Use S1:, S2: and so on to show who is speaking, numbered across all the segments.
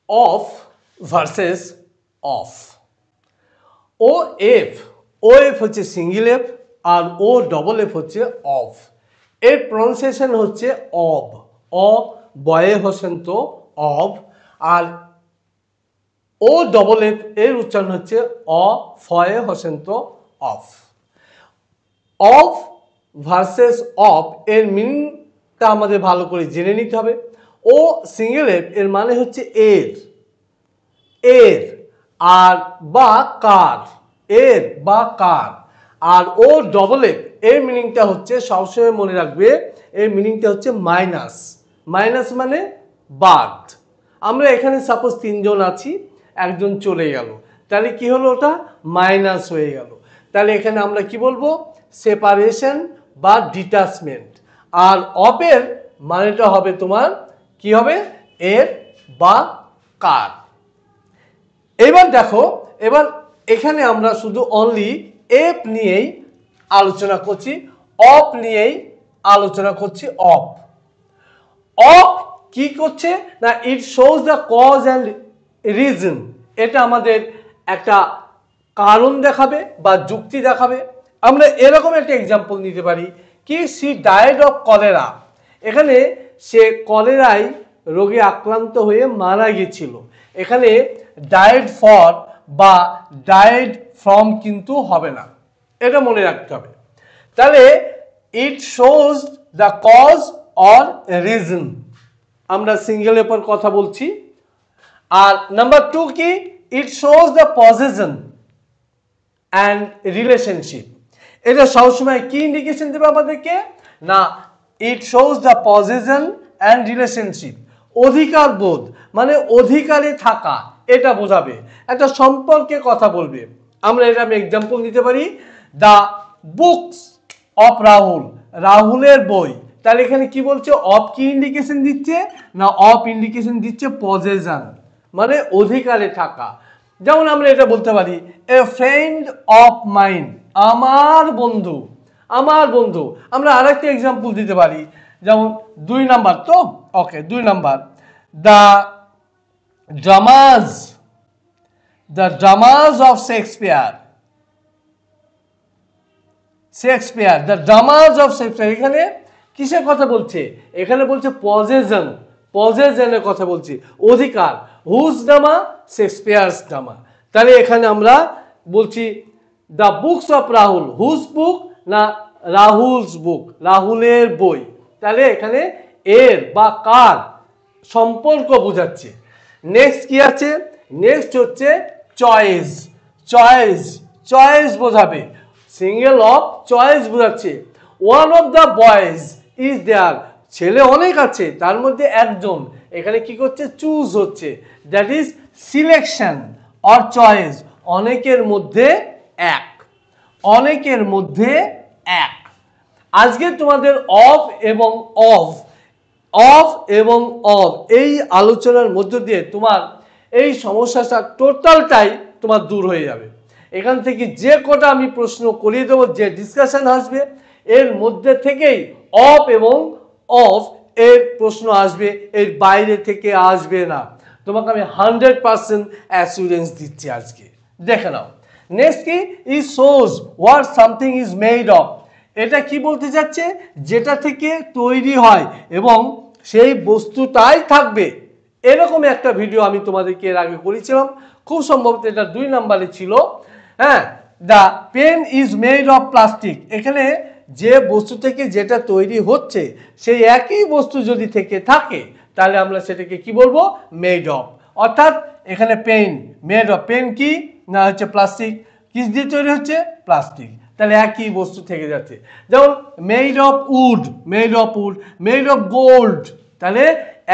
S1: Of versus off. O F হচ্ছে single F আর O double F হচ্ছে off. এর প্রনাউন্সিয়েশন হচ্ছে অব, অ বয়ে হসন্ত অব, আর ও ডবল এফ এর উচ্চারণ হচ্ছে অ ফয়ে হসন্ত অফ। অফ ভার্সেস অফ এর মিনিংটা আমাদের ভালো করে জেনে নিতে হবে। ও সিঙ্গেল এফ এর মানে হচ্ছে এর, এর আর বা কার, এর বা কার। আর ও ডবল এফ এর মিনিংটা হচ্ছে, সবসময় মনে রাখবে, এর মিনিংটা হচ্ছে মাইনাস। মাইনাস মানে বাদ। আমরা এখানে সাপোজ তিনজন আছি, একজন চলে গেল, তাহলে কি হলো, ওটা মাইনাস হয়ে গেল। তাহলে এখানে আমরা কি বলবো, সেপারেশন বা ডিটাচমেন্ট। আর অফের মানেটা হবে তোমার কি হবে, এর বা কার। এবার দেখো, এবার এখানে আমরা শুধু অনলি এফ নিয়েই আলোচনা করছি, অফ নিয়েই আলোচনা করছি। অফ অফ কি করছে না, it shows the cause and reason. এটা আমাদের একটা কারণ দেখাবে বা যুক্তি দেখাবে। আমরা এরকম একটা এক্সাম্পল নিতে পারি কি, সি ডায়েড অফ কলেরা। এখানে সে কলেরায় রোগে আক্রান্ত হয়ে মারা গেছিল। এখানে ডায়েড ফর বা ডায়েড ফ্রম কিন্তু হবে না, এটা মনে রাখতে হবে। তাহলে it shows the cause or reason, আমরা সিঙ্গেল এর কথা বলছি। আর নাম্বার টু কি, it shows the position and relationship. এটা সবসময় কি ইন্ডিকেশন দেবে আমাদেরকে না, it shows the position and relationship. অধিকার বোধ মানে অধিকারে থাকা, এটা বোঝাবে, একটা সম্পর্কে কথা বলবে। আমরা এটা আমি এক্সাম্পল নিতে পারি, দ্য বুকস অফ রাহুল, রাহুলের বই। তাহলে এখানে কি বলছে, অফ কি ইন্ডিকেশন দিচ্ছে না, অফ ইন্ডিকেশন দিচ্ছে পজেশন মানে অধিকারে থাকা। যেমন আমরা এটা বলতে পারি, এ ফ্রেন্ড অফ মাইন্ড, আমার বন্ধু, আমার বন্ধু। আমরা আরেকটা এক্সাম্পল দিতে পারি, যেমন 2 নাম্বার, তো ওকে 2 number, the dramas, the dramas of Shakespeare, Shakespeare, the dramas of Shakespeare. এখানে কিসের কথা বলছে, এখানে বলছে পজেশন, পজেশনের কথা বলছি, অধিকার। Whose drama, Shakespeare's drama. তাহলে এখানে আমরা বলছি the books of Rahul, whose book না রাহুলস বুক, রাহুলের বই। তাহলে এখানে এর বা কার সম্পর্ক বোঝাচ্ছে। নেক্সট কি আছে, নেক্সট হচ্ছে চয়েস, চয়েস, চয়েস বোঝাবে, সিঙ্গেল অফ চয়েস বোঝাচ্ছে। One of the boys is there, ছেলে অনেক আছে তার মধ্যে একজন, এখানে কি করছে, চুজ হচ্ছে, that is selection or choice. অনেকের মধ্যে এক, অনেকের মধ্যে এক। আজকে তোমাদের অফ এবং অফ, অফ এবং অফ এই আলোচনার মধ্য দিয়ে তোমার এই সমস্যাটা টোটালটাই তোমার দূর হয়ে যাবে। এখান থেকে যে কটা আমি প্রশ্ন করিয়ে দেবো, যে ডিসকাশন আসবে, এর মধ্যে থেকেই অফ এবং অফ এর প্রশ্ন আসবে, এর বাইরে থেকে আসবে না। তোমাকে আমি 100% অ্যাসুরেন্স দিচ্ছি আজকে, দেখে নাও। নেক্সট কি, is shows what something is made of. এটা কি বলতে যাচ্ছে, যেটা থেকে তৈরি হয় এবং সেই বস্তুটাই থাকবে। এরকম একটা ভিডিও আমি তোমাদেরকে এর আগে করেছিলাম, খুব সম্ভবত এটা 2 নম্বরে ছিল। হ্যাঁ, the pen is made of plastic. এখানে যে বস্তু থেকে যেটা তৈরি হচ্ছে সেই একই বস্তু যদি থেকে থাকে তাহলে আমরা সেটাকে কি বলবো, মেড অফ। অর্থাৎ এখানে পেন, মেড অফ, পেন কি না হচ্ছে প্লাস্টিক, কি দিয়ে তৈরি হচ্ছে, প্লাস্টিক। তাহলে একই বস্তু থেকে যাচ্ছে। যেমন made of wood, made of wood, made of gold. তাহলে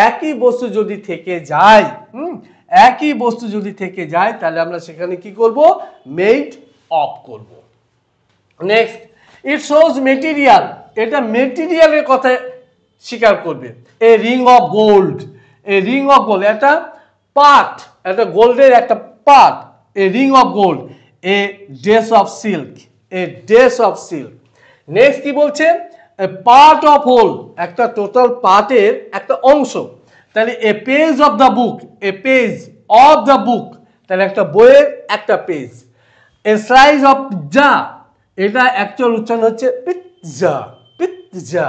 S1: একই বস্তু যদি থেকে যায়, একই বস্তু যদি থেকে যায় তাহলে আমরা সেখানে কি করব, মেড অফ করব। নেক্সট, ইট শোজ মেটেরিয়াল, এটা মেটেরিয়ালের কথা স্বীকার করবে। A ring of gold, a ring of gold, একটা পার্ট, একটা গোল্ডের একটা part, a ring of gold. A dress of silk, a dress of silk. Next কি বলছে, এ পার্ট অফ হোল, একটা টোটাল পার্টের একটা অংশ। তাহলে a page of the book, a page of the book, তাহলে একটা বইয়ের একটা page. A slice of pizza, এটা অ্যাকচুয়াল উচ্চারণ হচ্ছে পিৎজা, পিৎজা,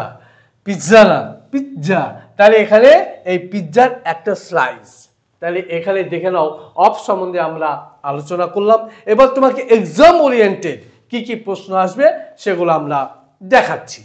S1: পিৎজা না পিৎজা। তাহলে এখানে এই পিৎজার একটা স্লাইস। তাহলে এখানে দেখে নাও অফ সম্বন্ধে আমরা আলোচনা করলাম। এবার তোমাকে এক্সাম ওরিয়েন্টেড কি কি প্রশ্ন আসবে সেগুলো আমরা দেখাচ্ছি।